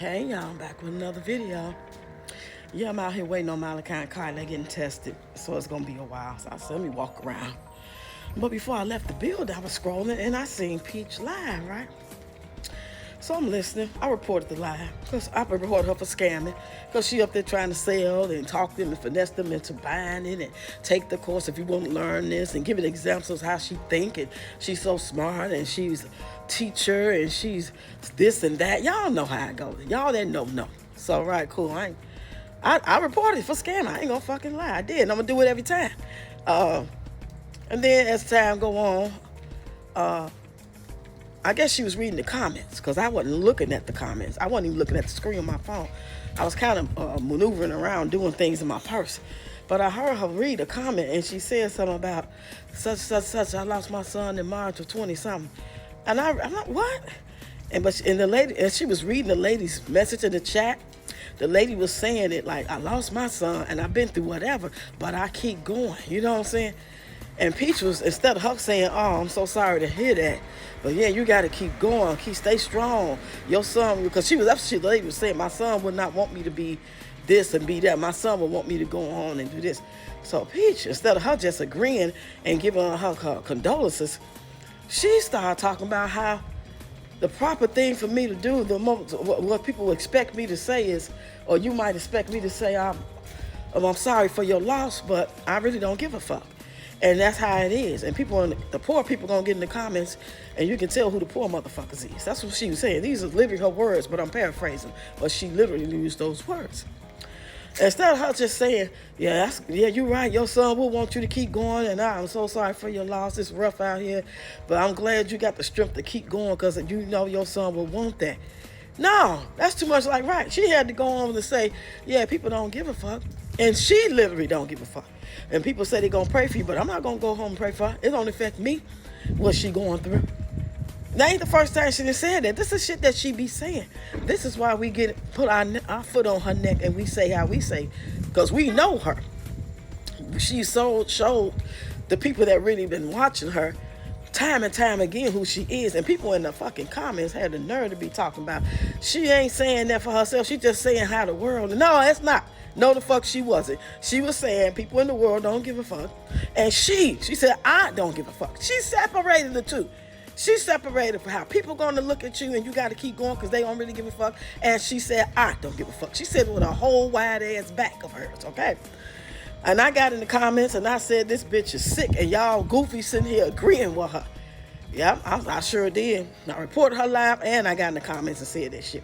Hey y'all, I'm back with another video. Yeah, I'm out here waiting on Malachi and Kyla getting tested, so it's gonna be a while. So I said, let me walk around. But before I left the building, I was scrolling and I seen Peach live, right? So I'm listening. I reported the live because I reported her for scamming because she up there trying to sell and talk them and finesse them into buying it and take the course if you want to learn this and giving examples of how she think and she's so smart and she's a teacher and she's this and that. Y'all know how it goes. Y'all that know. So right, cool. I reported for scamming. I ain't gonna fucking lie. I did. And I'm gonna do it every time. And then as time go on, I guess she was reading the comments because I wasn't looking at the comments. I wasn't even looking at the screen on my phone. I was kind of maneuvering around doing things in my purse. But I heard her read a comment and she said something about such. I lost my son in March of 20-something. And I'm like, what? And the lady, and she was reading the lady's message in the chat. The lady was saying it like, I lost my son and I've been through whatever, but I keep going. You know what I'm saying? And Peach was, instead of her saying, oh, I'm so sorry to hear that, but yeah, you got to keep going, stay strong. Your son, because the lady was saying, my son would not want me to be this and be that. My son would want me to go on and do this. So Peach, instead of her just agreeing and giving her condolences, she started talking about how the proper thing for me to do, what people expect me to say is, or you might expect me to say, I'm sorry for your loss, but I really don't give a fuck. And that's how it is. And the poor people gonna get in the comments and you can tell who the poor motherfuckers is. That's what she was saying. These are literally her words, but I'm paraphrasing. But she literally used those words. Instead of her just saying, yeah, you're right, your son will want you to keep going, and I'm so sorry for your loss. It's rough out here, but I'm glad you got the strength to keep going because you know your son will want that. No, that's too much like right. She had to go on to say, yeah, people don't give a fuck. And she literally don't give a fuck. And people say they're going to pray for you, but I'm not going to go home and pray for her. It don't affect me, what she going through. That ain't the first time she done said that. This is shit that she be saying. This is why we put our foot on her neck and we say how we say, because we know her. She showed the people that really been watching her time and time again who she is, and people in the fucking comments had the nerve to be talking about she ain't saying that for herself, she just saying how the world. No, it's not. No, the fuck she wasn't. She was saying people in the world don't give a fuck, and she said I don't give a fuck. She separated the two. She separated for how people gonna look at you and you gotta keep going because they don't really give a fuck, and she said I don't give a fuck. She said it with a whole wide ass back of hers, okay? And I got in the comments and I said, this bitch is sick, and y'all goofy sitting here agreeing with her. Yep, I sure did. I reported her live and I got in the comments and said that shit.